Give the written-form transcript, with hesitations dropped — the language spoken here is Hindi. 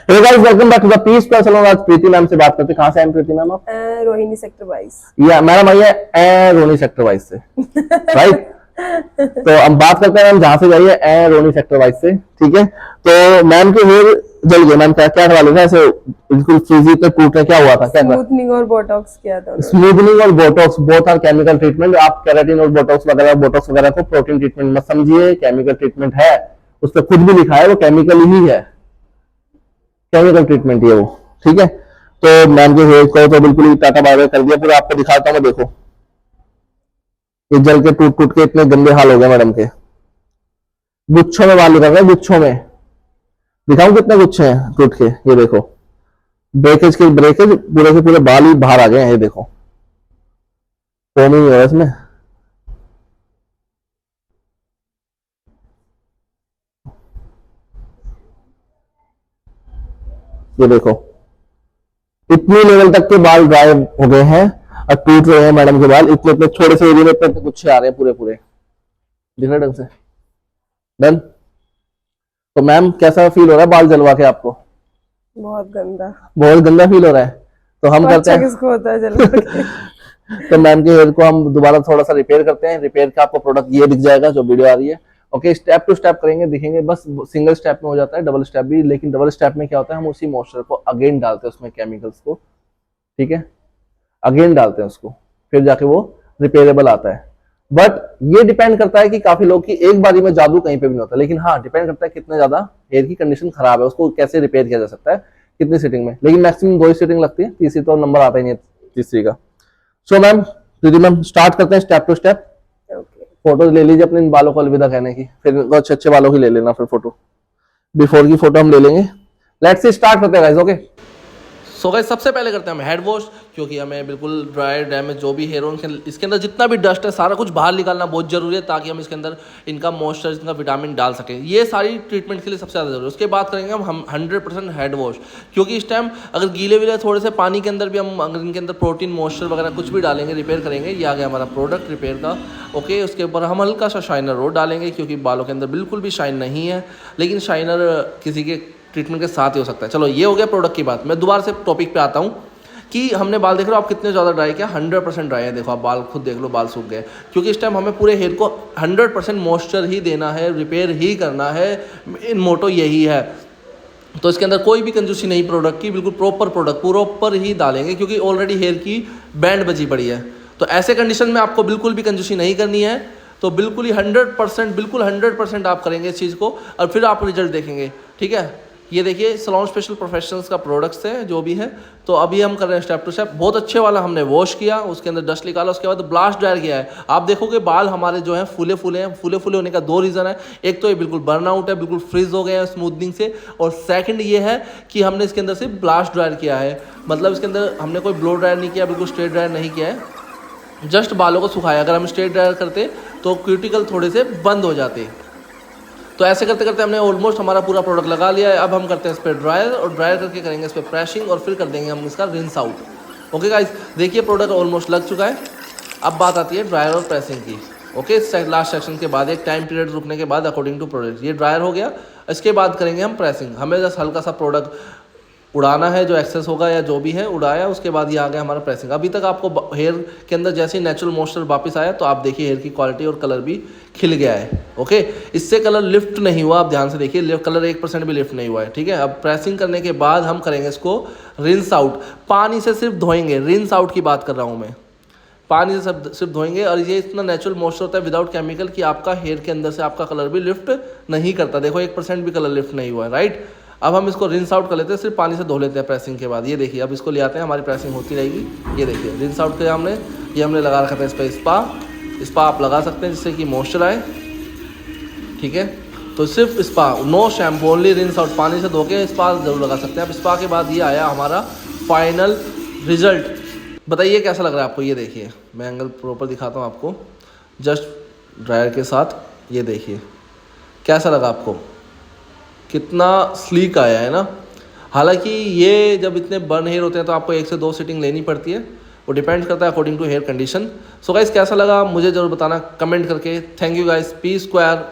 Hey guys, welcome back to the peace plus salon. आज प्रीति मैम से बात करते हैं। कहाँ से हैं प्रीति मैम आप? रोहिणी सेक्टर 22। या मैडम आई है रोहिणी सेक्टर 22 से, राइट? तो हम बात करते हैं मैम जहाँ से जाइए रोहिणी सेक्टर 22 से, ठीक है? तो मैम के हेयर जल गए मैम, क्या क्या करवा था? ऐसे बिल्कुल फ्रीजी पे टूट रहे, क्या हुआ था? क्या स्मूथनिंग और बोटॉक्स किया था। स्मूथनिंग और botox both are chemical treatment. आप केराटिन और बोटॉक्स वगैरह को प्रोटीन ट्रीटमेंट मत समझिए, केमिकल ट्रीटमेंट है। उस पर खुद भी लिखा है वो केमिकल ही है, केमिकल ट्रीटमेंट ही है वो, ठीक है? तो मैम के हेयर को तो बिल्कुल ही टाटा बाय बाय कर दिया पूरा। आपको दिखाता हूँ मैं, देखो ये जल के टूट टूट के इतने गंदे हाल हो गए मैडम के। गुच्छों में बाल निकल रहे हैं, गुच्छों में। दिखाऊं कितने गुच्छे हैं टूट के? ये देखो, ब्रेकेज पूरे के पूरे बाल ही बाहर आ गए हैं। ये देखो, फोम ही हो रहा है इसमें। ये देखो, इतनी लेवल तक के बाल ड्राई हो गए हैं और टूट रहे हैं मैडम के बाल। इतने इतने छोटे से एरिया में इतने गुच्छे आ रहे हैं पूरे पूरे। दिख रहा है ढंग से? डन। तो मैम कैसा फील हो रहा है बाल जलवा के आपको? बहुत गंदा, बहुत गंदा फील हो रहा है। तो हम करते हैं, किसको होता है जलवा के? तो मैम के हेयर को हम दोबारा थोड़ा सा रिपेयर करते हैं। रिपेयर का आपको प्रोडक्ट ये दिख जाएगा जो वीडियो आ रही है। ओके, स्टेप टू स्टेप करेंगे, दिखेंगे। बस सिंगल स्टेप में हो जाता है, डबल स्टेप भी। लेकिन डबल स्टेप में क्या होता है, हम उसी मॉइस्चर को अगेन डालते हैं उसमें, केमिकल्स को, ठीक है? अगेन डालते हैं उसको, फिर जाके वो रिपेयरेबल आता है। बट ये डिपेंड करता है कि काफी लोग की एक बारी में जादू कहीं पे भी नहीं होता। लेकिन हाँ, डिपेंड करता है कितना ज्यादा हेयर की कंडीशन खराब है, उसको कैसे रिपेयर किया जा सकता है, कितनी सीटिंग में। लेकिन मैक्सिमम 2 ही सीटिंग लगती है, तीसरी तो नंबर आता ही नहीं है तीसरी का। सो मैम, प्रीति मैम, स्टार्ट करते हैं स्टेप टू स्टेप। फोटोज ले लीजिए अपने इन बालों को अलविदा कहने की, फिर अच्छे अच्छे बालों की ले लेना। फिर फोटो, बिफोर की फोटो हम ले लेंगे। लेट्स सी, स्टार्ट करते हैं गाइस। ओके, सो गाइस, सबसे पहले करते हैं हम हेड वॉश, क्योंकि हमें बिल्कुल ड्राई डैमेज जो भी हेयर हो इसके अंदर जितना भी डस्ट है सारा कुछ बाहर निकालना बहुत जरूरी है, ताकि हम इसके अंदर इनका मॉइस्चर, इनका विटामिन डाल सकें। ये सारी ट्रीटमेंट के लिए सबसे ज़्यादा जरूरी है। उसके बाद करेंगे हम 100% हेड वॉश, क्योंकि इस टाइम अगर गीले विले थोड़े से पानी के अंदर भी हम अगर इनके अंदर प्रोटीन मॉइस्चर वगैरह कुछ भी डालेंगे, रिपेयर करेंगे। ये आ गया हमारा प्रोडक्ट रिपेयर का। ओके, उसके ऊपर हम हल्का सा शाइनर रोड डालेंगे, क्योंकि बालों के अंदर बिल्कुल भी शाइन नहीं है, लेकिन शाइनर किसी के ट्रीटमेंट के साथ ही हो सकता है। चलो, ये हो गया प्रोडक्ट की बात। मैं दोबारा से टॉपिक पे आता हूँ कि हमने बाल देख रहे हो आप कितने ज़्यादा ड्राई किया, 100% ड्राई है। देखो आप बाल खुद देख लो, बाल सूख गए, क्योंकि इस टाइम हमें पूरे हेयर को 100% मॉइस्चर ही देना है, रिपेयर ही करना है। इन मोटो यही है। तो इसके अंदर कोई भी कंजूसी नहीं प्रोडक्ट की, बिल्कुल प्रॉपर प्रोडक्ट प्रॉपर ही डालेंगे, क्योंकि ऑलरेडी हेयर की बैंड बजी पड़ी है। तो ऐसे कंडीशन में आपको बिल्कुल भी कंजूसी नहीं करनी है। तो बिल्कुल ही 100%, बिल्कुल 100% आप करेंगे इस चीज़ को, और फिर आप रिजल्ट देखेंगे, ठीक है? ये देखिए, सैलून स्पेशल प्रोफेशनल्स का प्रोडक्ट्स है जो भी है। तो अभी हम कर रहे हैं स्टेप टू स्टेप। बहुत अच्छे वाला हमने वॉश किया, उसके अंदर डस्ट निकाला, उसके बाद ब्लास्ट ड्रायर किया है। आप देखोगे बाल हमारे जो हैं फूले फूले हैं। फूले फूले होने का 2 रीज़न है। एक तो ये बिल्कुल बर्नआउट है, बिल्कुल फ्रीज हो गए हैं स्मूथनिंग से, और सेकंड ये है कि हमने इसके अंदर से ब्लास्ट ड्रायर किया है। मतलब इसके अंदर हमने कोई ब्लो ड्रायर नहीं किया, बिल्कुल स्ट्रेट ड्रायर नहीं किया है, जस्ट बालों को सुखाया। अगर हम स्ट्रेट ड्रायर करते तो क्यूटिकल थोड़े से बंद हो जाते। तो ऐसे करते करते हमने ऑलमोस्ट हमारा पूरा प्रोडक्ट लगा लिया है। अब हम करते हैं इस पर ड्रायर, और ड्रायर करके करेंगे इस पर प्रेशिंग, और फिर कर देंगे हम इसका रिंस आउट। ओके गाइस, देखिए प्रोडक्ट ऑलमोस्ट लग चुका है। अब बात आती है ड्रायर और प्रेसिंग की। ओके, लास्ट सेक्शन के बाद एक टाइम पीरियड रुकने के बाद अकॉर्डिंग टू प्रोडक्ट, ये ड्रायर हो गया। इसके बाद करेंगे हम प्रेसिंग। हमें जस्ट हल्का सा प्रोडक्ट उड़ाना है, जो एक्सेस होगा या जो भी है उड़ाया, उसके बाद ये आ गया हमारा प्रेसिंग। अभी तक आपको हेयर के अंदर जैसे नेचुरल मॉइस्चर वापस आया, तो आप देखिए हेयर की क्वालिटी और कलर भी खिल गया है। ओके, इससे कलर लिफ्ट नहीं हुआ, आप ध्यान से देखिए, कलर 1% भी लिफ्ट नहीं हुआ है, ठीक है? अब प्रेसिंग करने के बाद हम करेंगे इसको रिंस आउट। पानी से सिर्फ धोएंगे, रिंस आउट की बात कर रहा हूँ मैं। पानी से सिर्फ धोएंगे, और ये इतना नेचुरल मॉइस्चर होता है विदाउट केमिकल कि आपका हेयर के अंदर से आपका कलर भी लिफ्ट नहीं करता। देखो 1% भी कलर लिफ्ट नहीं हुआ है, राइट? अब हम इसको रिंस आउट कर लेते हैं, सिर्फ पानी से धो लेते हैं प्रेसिंग के बाद। ये देखिए, अब इसको ले आते हैं, हमारी प्रेसिंग होती रहेगी। ये देखिए, रिंस आउट किया हमने, ये हमने लगा रखा था इस पर स्पा आप लगा सकते हैं जिससे कि मॉइस्चर आए, ठीक है? तो सिर्फ spa, no shampoo, only rinse out. पानी से धो के स्पा जरूर लगा सकते हैं। अब स्पा के बाद ये आया हमारा फाइनल रिजल्ट। बताइए कैसा लग रहा है आपको? ये देखिए, मैं एंगल प्रॉपर दिखाता हूँ आपको, जस्ट ड्रायर के साथ। ये देखिए कैसा लगा आपको, कितना स्लीक आया है ना? हालांकि ये जब इतने बर्न हेयर होते हैं तो आपको 1 से 2 सीटिंग लेनी पड़ती है, वो डिपेंड करता है according to hair condition. So guys, कैसा लगा मुझे जरूर बताना कमेंट करके। Thank you guys, P square.